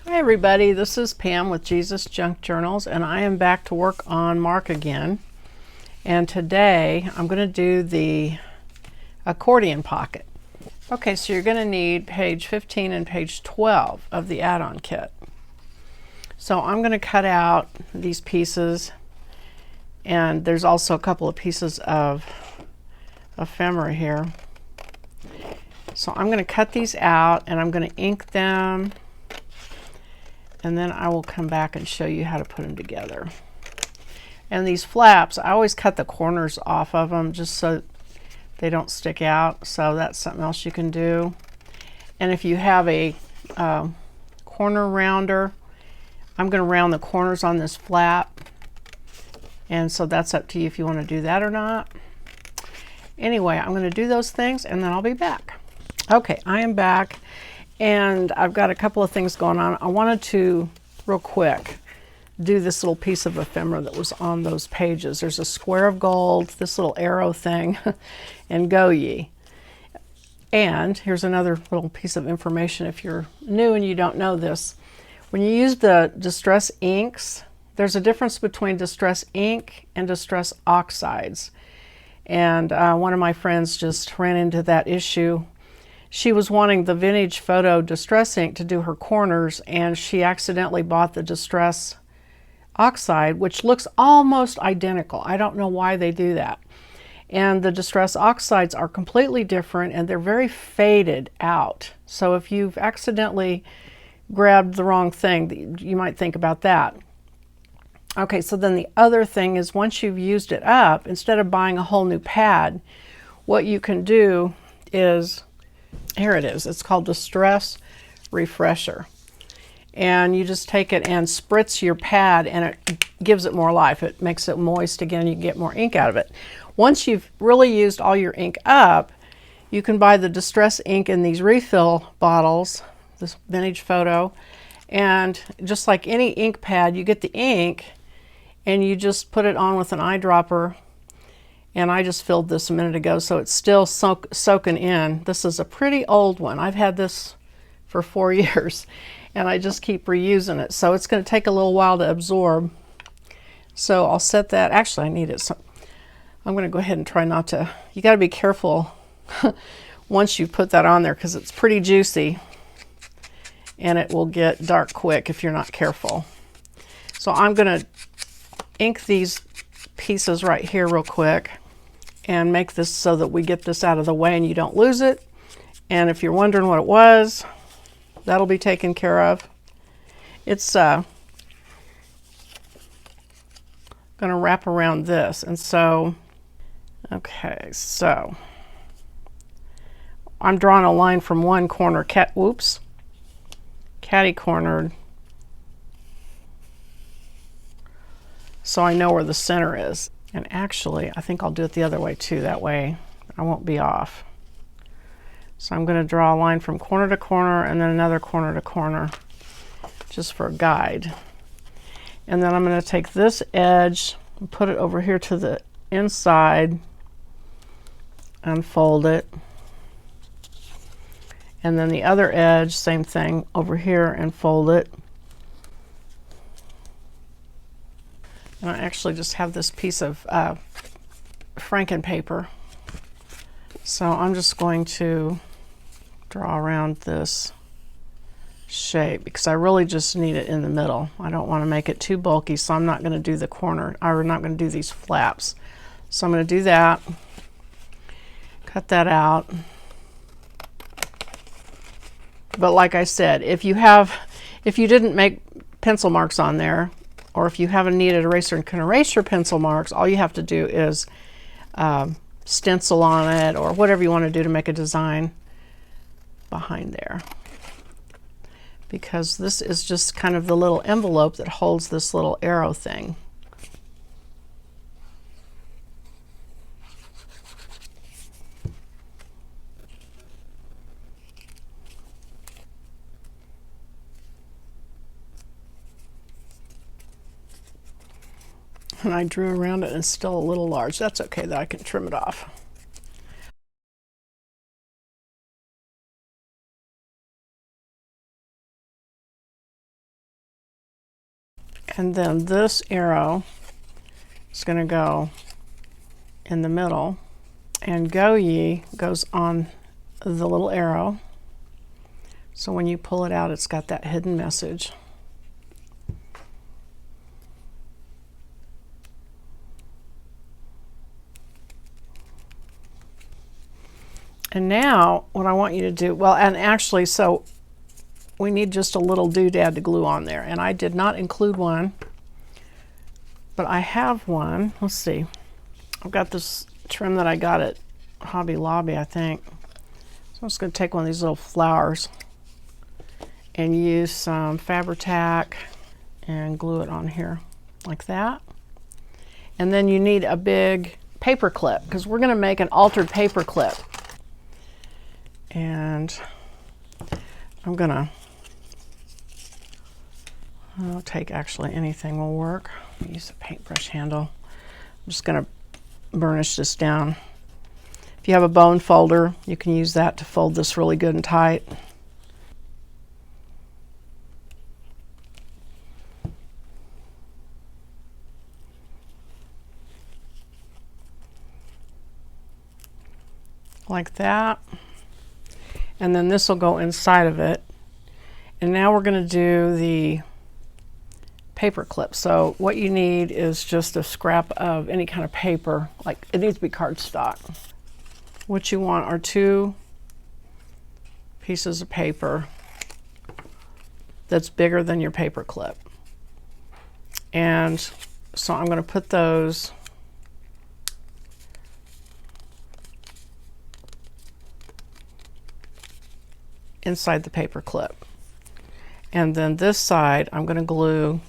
Hi everybody, this is Pam with Jesusjunkjournals, and I am back to work on Mark again. And today I'm going to do the accordion pocket. Okay, so you're going to need page 15 and page 12 of the add-on kit. So I'm going to cut out these pieces, and there's also a couple of pieces of ephemera here. So I'm going to cut these out and I'm going to ink them, and then I will come back and show you how to put them together. And these flaps, I always cut the corners off of them just so they don't stick out. So that's something else you can do. And if you have a corner rounder, I'm going to round the corners on this flap. And so that's up to you if you want to do that or not. Anyway, I'm going to do those things and then I'll be back. Okay, I am back. And I've got a couple of things going on. I wanted to, real quick, do this little piece of ephemera that was on those pages. There's a square of gold, this little arrow thing, and go ye. And here's another little piece of information if you're new and you don't know this. When you use the distress inks, there's a difference between distress ink and distress oxides. And one of my friends just ran into that issue. She was wanting the vintage photo distress ink to do her corners, and she accidentally bought the distress oxide, which looks almost identical. I don't know why they do that. And the distress oxides are completely different, and they're very faded out. So if you've accidentally grabbed the wrong thing, you might think about that. Okay, so then the other thing is, once you've used it up, instead of buying a whole new pad, what you can do is, here it is, it's called Distress Refresher. And you just take it and spritz your pad, and it gives it more life. It makes it moist again, you can get more ink out of it. Once you've really used all your ink up, you can buy the Distress ink in these refill bottles, this vintage photo, and just like any ink pad, you get the ink and you just put it on with an eyedropper. And I just filled this a minute ago, so it's still soaking in. This is a pretty old one. I've had this for 4 years, and I just keep reusing it. So it's going to take a little while to absorb. So I'll set that. Actually, I need it. So I'm going to go ahead and try not to. You got to be careful once you put that on there, because it's pretty juicy, and it will get dark quick if you're not careful. So I'm going to ink these pieces right here real quick and make this so that we get this out of the way and you don't lose it. And if you're wondering what it was, that'll be taken care of. It's gonna wrap around this. And so, okay, so I'm drawing a line from one corner, catty cornered, so I know where the center is. And actually, I think I'll do it the other way too. That way I won't be off. So I'm going to draw a line from corner to corner and then another corner to corner, just for a guide. And then I'm going to take this edge and put it over here to the inside and fold it. And then the other edge, same thing, over here and fold it. And I actually just have this piece of Franken paper. So I'm just going to draw around this shape because I really just need it in the middle. I don't want to make it too bulky, so I'm not going to do the corner. I'm not going to do these flaps. So I'm going to do that, cut that out. But like I said, if you didn't make pencil marks on there, or if you have a kneaded eraser and can erase your pencil marks, all you have to do is stencil on it or whatever you want to do to make a design behind there. Because this is just kind of the little envelope that holds this little arrow thing. And I drew around it and it's still a little large. That's okay, that I can trim it off. And then this arrow is going to go in the middle, and go ye goes on the little arrow. So when you pull it out, it's got that hidden message. And now what I want you to do, well, and actually, so we need just a little doodad to glue on there. And I did not include one, but I have one. Let's see. I've got this trim that I got at Hobby Lobby, I think. So I'm just going to take one of these little flowers and use some Fabri-Tac and glue it on here like that. And then you need a big paper clip, because we're going to make an altered paper clip. And I'm going to I'll take, actually anything will work. Use a paintbrush handle. I'm just going to burnish this down. If you have a bone folder, you can use that to fold this really good and tight. Like that. And then this will go inside of it. And now we're going to do the paper clip. So what you need is just a scrap of any kind of paper, like it needs to be cardstock. What you want are 2 pieces of paper that's bigger than your paper clip. And so I'm going to put those inside the paper clip. And then this side I'm going to glue,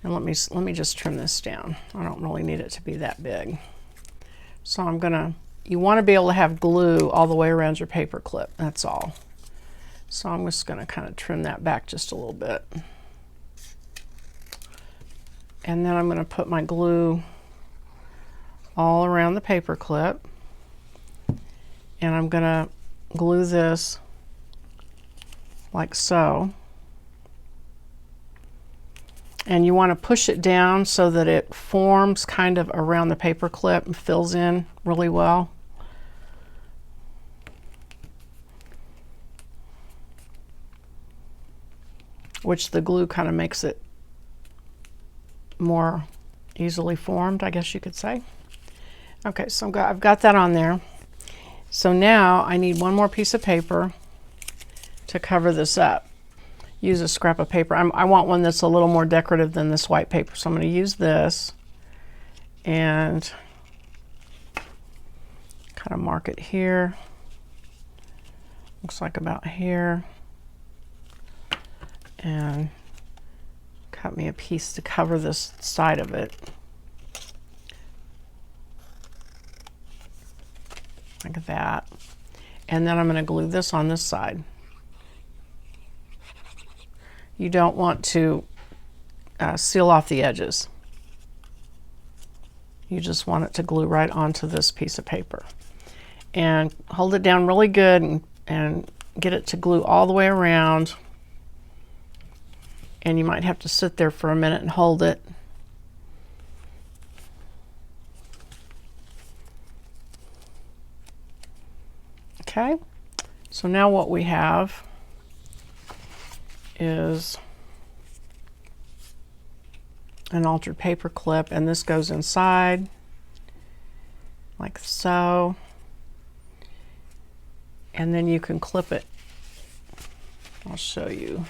and let me just trim this down. I don't really need it to be that big. So I'm going to, you want to be able to have glue all the way around your paper clip, that's all. So I'm just going to kind of trim that back just a little bit. And then I'm going to put my glue all around the paper clip, and I'm going to glue this like so. And you want to push it down so that it forms kind of around the paper clip and fills in really well. Which the glue kind of makes it more easily formed, I guess you could say. Okay, so I've got that on there. So now I need one more piece of paper to cover this up. Use a scrap of paper. I want one that's a little more decorative than this white paper. So I'm going to use this and kind of mark it here. Looks like about here. And cut me a piece to cover this side of it. Like that. And then I'm going to glue this on this side. You don't want to seal off the edges. You just want it to glue right onto this piece of paper. And hold it down really good and get it to glue all the way around. And you might have to sit there for a minute and hold it. Okay, so now what we have is an altered paper clip, and this goes inside like so, and then you can clip it. I'll show you.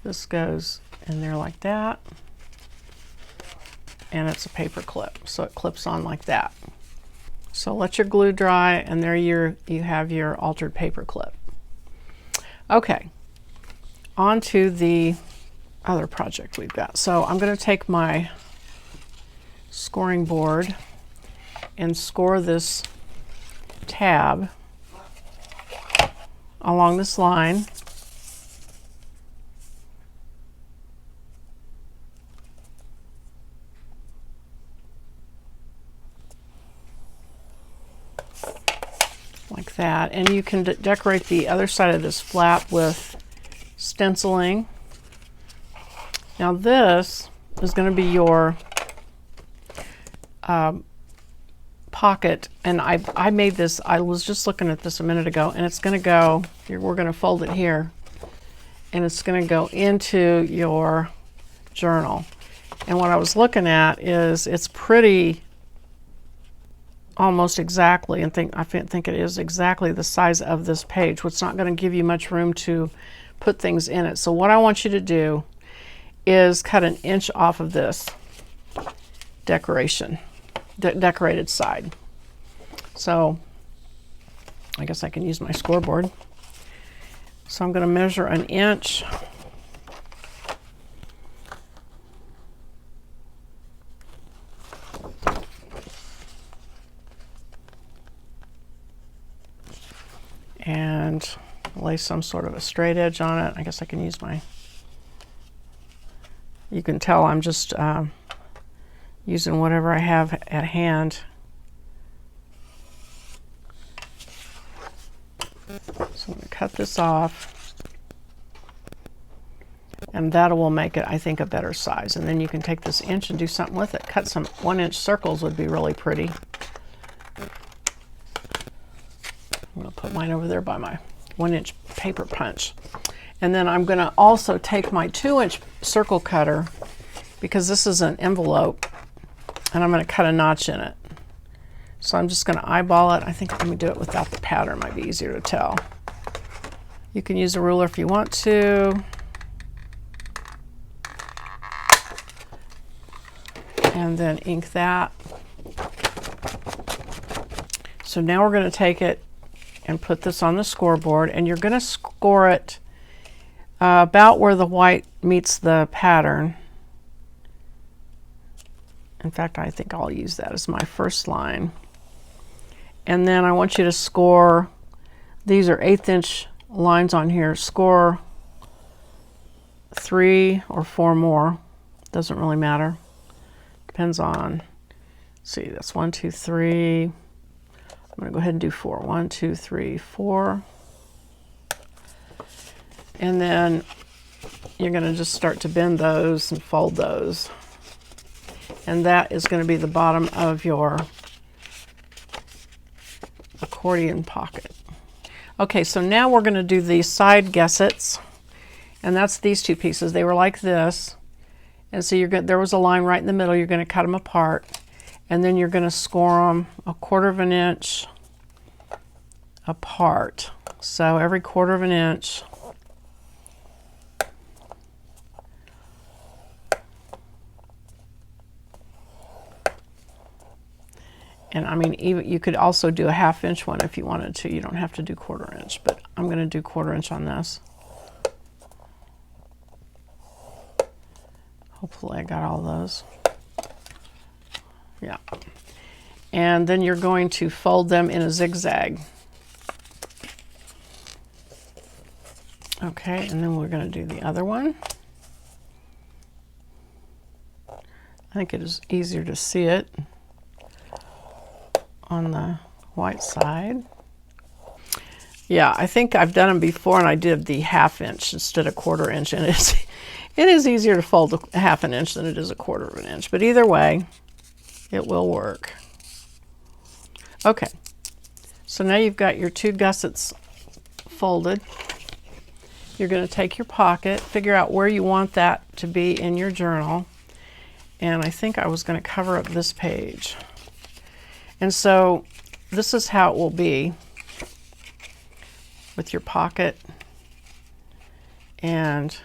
This goes in there like that, and it's a paper clip, so it clips on like that. So let your glue dry, and there you have your altered paper clip. Okay, on to the other project we've got. So I'm going to take my scoring board and score this tab along this line. Like that. And you can decorate the other side of this flap with stenciling. Now this is going to be your pocket, and I made this, I was just looking at this a minute ago, and it's going to go, we're going to fold it here, and it's going to go into your journal. And what I was looking at is it's pretty almost exactly, and I think it is exactly the size of this page, which is not going to give you much room to put things in it. So what I want you to do is cut 1 inch off of this decorated side. So I guess I can use my scoreboard. So I'm going to measure 1 inch. And lay some sort of a straight edge on it. I guess I can use you can tell I'm just using whatever I have at hand. So I'm going to cut this off, and that will make it, I think, a better size. And then you can take this inch and do something with it. Cut some 1 inch circles would be really pretty. I'm going to put mine over there by my 1 inch paper punch. And then I'm going to also take my 2 inch circle cutter, because this is an envelope, and I'm going to cut a notch in it. So I'm just going to eyeball it. I think let me do it without the pattern, might be easier to tell. You can use a ruler if you want to. And then ink that. So now we're going to take it and put this on the scoreboard, and you're going to score it about where the white meets the pattern. In fact, I think I'll use that as my first line. And then I want you to score, these are 1/8 inch lines on here, score 3 or 4 more. Doesn't really matter. Depends on, see, that's 1, 2, 3. I'm going to go ahead and do 4. 1, 2, 3, 4. And then you're going to just start to bend those and fold those. And that is going to be the bottom of your accordion pocket. Okay, so now we're going to do the side gussets. And that's these two pieces. They were like this. And so there was a line right in the middle. You're going to cut them apart. And then you're going to score them 1/4 inch apart. So every 1/4 inch. And I mean, even you could also do a 1/2 inch one if you wanted to. You don't have to do 1/4 inch, but I'm going to do 1/4 inch on this. Hopefully I got all those. Yeah. And then you're going to fold them in a zigzag. Okay, and then we're going to do the other one. I think it is easier to see it on the white side. Yeah, I think I've done them before, and I did the 1/2 inch instead of 1/4 inch, and it is easier to fold a 1/2 inch than it is a 1/4 inch, but either way, it will work. Okay, so now you've got your 2 gussets folded. You're going to take your pocket, figure out where you want that to be in your journal, and I think I was going to cover up this page. And so this is how it will be with your pocket, and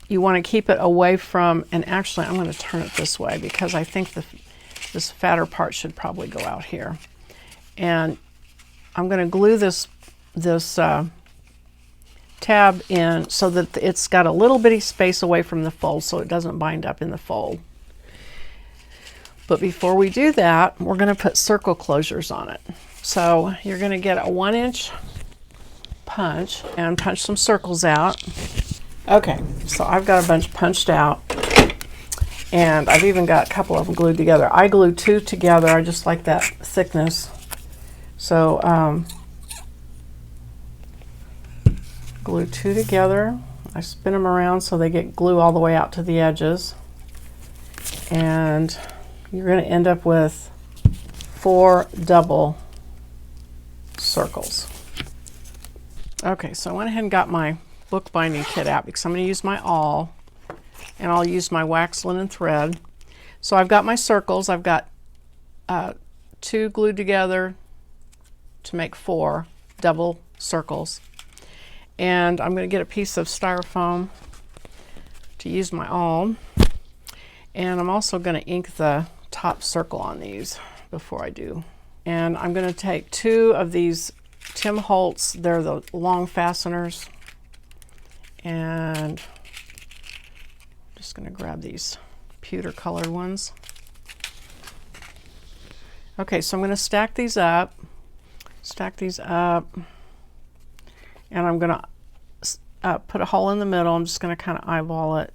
you want to keep it away from, and actually I'm going to turn it this way because I think this fatter part should probably go out here. And I'm going to glue this tab in so that it's got a little bitty space away from the fold so it doesn't bind up in the fold. But before we do that, we're going to put circle closures on it. So you're going to get a 1 inch punch and punch some circles out. Okay, so I've got a bunch punched out, and I've even got a couple of them glued together. I glued 2 together. I just like that thickness. So glue 2 together. I spin them around so they get glue all the way out to the edges. And you're going to end up with 4 double circles. Okay, so I went ahead and got my bookbinding kit out because I'm going to use my awl, and I'll use my wax linen thread. So I've got my circles. I've got 2 glued together to make 4 double circles. And I'm going to get a piece of styrofoam to use my awl. And I'm also going to ink the top circle on these before I do. And I'm going to take 2 of these Tim Holtz, they're the long fasteners. And I'm just going to grab these pewter colored ones. Okay, so I'm going to stack these up, and I'm going to put a hole in the middle. I'm just going to kind of eyeball it,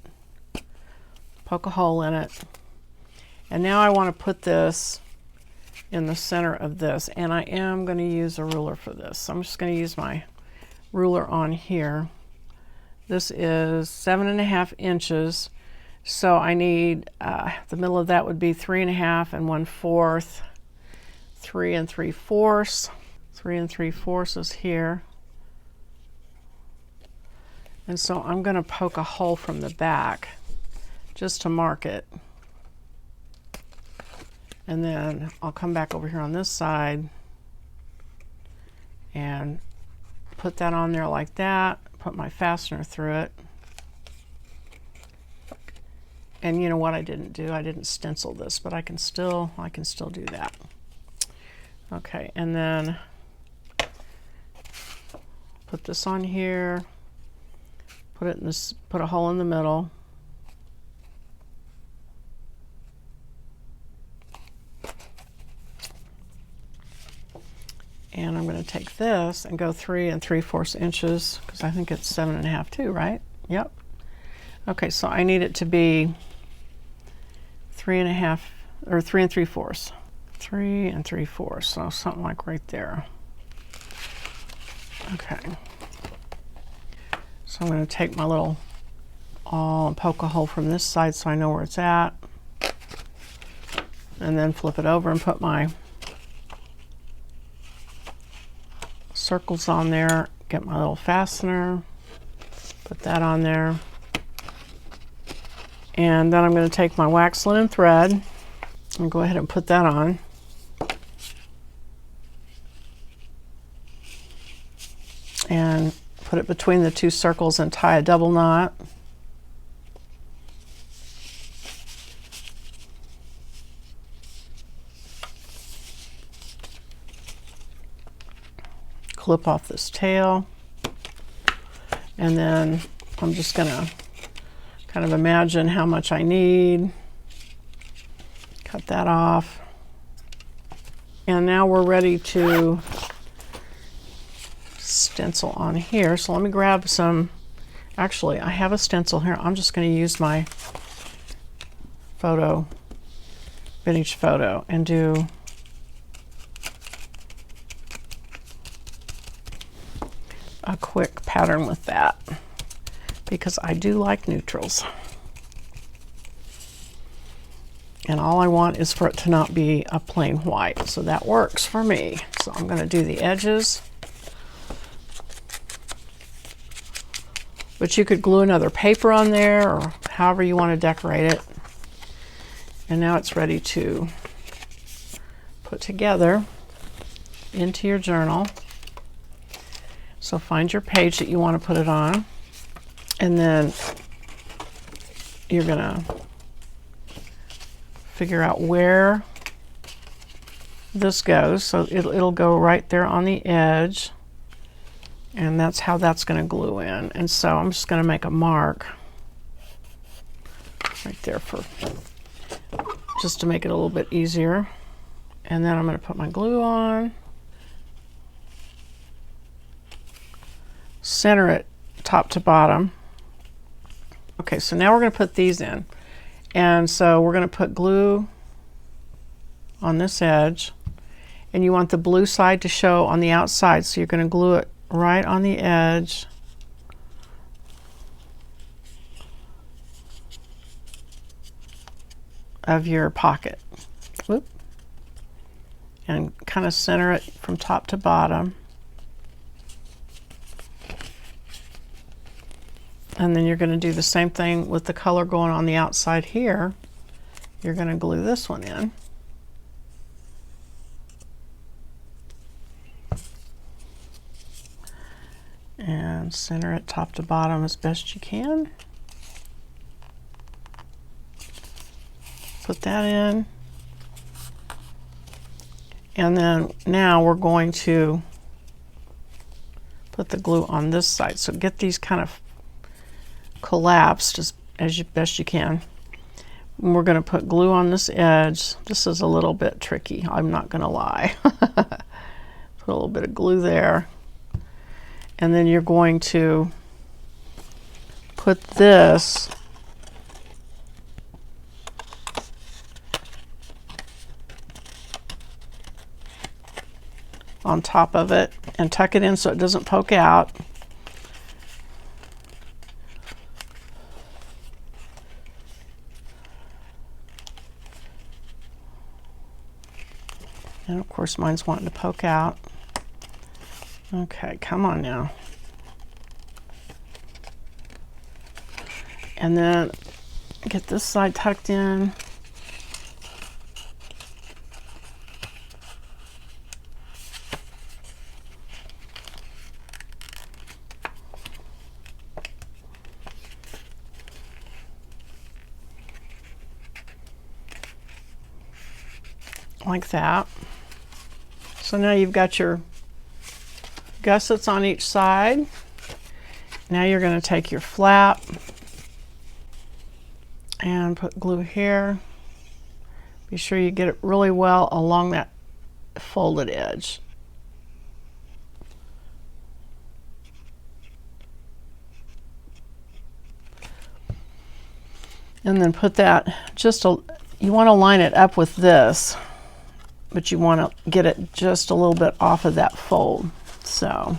poke a hole in it. And now I want to put this in the center of this, and I am going to use a ruler for this. So I'm just going to use my ruler on here. This is 7.5 inches, so I need, the middle of that would be 3.5 and 1/4, 3 3/4. 3 3/4 is here. And so I'm going to poke a hole from the back just to mark it. And then I'll come back over here on this side and put that on there like that, put my fastener through it. And you know what I didn't do? I didn't stencil this, but I can still do that. Okay, and then put this on here, put it in this, put a hole in the middle. And I'm going to take this and go 3 3/4 inches, because I think it's 7.5 too, right? Yep. Okay, so I need it to be 3.5 or 3 3/4. 3 3/4, so something like right there. Okay. So I'm going to take my little awl and poke a hole from this side so I know where it's at. And then flip it over and put my circles on there, get my little fastener, put that on there. And then I'm going to take my wax linen thread and go ahead and put that on. And put it between the 2 circles and tie a double knot. Clip off this tail, and then I'm just going to kind of imagine how much I need. Cut that off. And now we're ready to stencil on here. So let me grab some, actually I have a stencil here. I'm just going to use my vintage photo and do a quick pattern with that, because I do like neutrals. And all I want is for it to not be a plain white. So that works for me. So I'm going to do the edges. But you could glue another paper on there or however you want to decorate it. And now it's ready to put together into your journal. So find your page that you want to put it on, and then you're going to figure out where this goes. So it'll go right there on the edge, and that's how that's going to glue in. And so I'm just going to make a mark right there for just to make it a little bit easier. And then I'm going to put my glue on. Center it top to bottom. Okay, so now we're going to put these in. And so we're going to put glue on this edge. And you want the blue side to show on the outside. So you're going to glue it right on the edge. of your pocket. Whoop. And kind of center it from top to bottom. And then you're going to do the same thing with the color going on the outside here. You're going to glue this one in. And center it top to bottom as best you can. Put that in. And then now we're going to put the glue on this side. So get these kind of collapsed as best you can. And we're going to put glue on this edge. This is a little bit tricky, I'm not going to lie. Put a little bit of glue there. And then you're going to put this on top of it and tuck it in so it doesn't poke out. And of course mine's wanting to poke out. Okay, come on now. And then get this side tucked in. Like that. So now you've got your gussets on each side. Now you're going to take your flap and put glue here. Be sure you get it really well along that folded edge. And then put that you want to line it up with this, but you want to get it just a little bit off of that fold. So I'm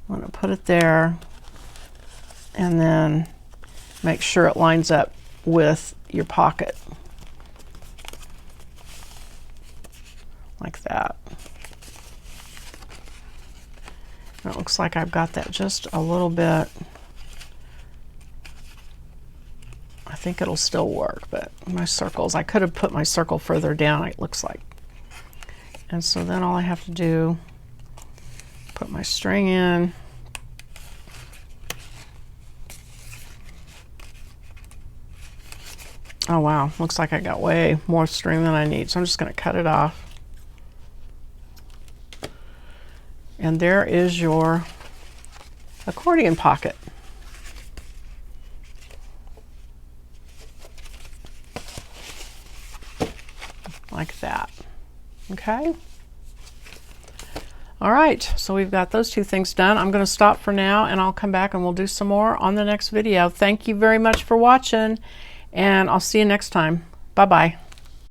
going to put it there and then make sure it lines up with your pocket. Like that. And it looks like I've got that just a little bit. I think it'll still work, but my circles, I could have put my circle further down, it looks like. And so then all I have to do, put my string in. Oh wow, looks like I got way more string than I need, so I'm just going to cut it off. And there is your accordion pocket. Like that. Okay. All right, so we've got those two things done. I'm going to stop for now and I'll come back and we'll do some more on the next video. Thank you very much for watching and I'll see you next time. Bye-bye.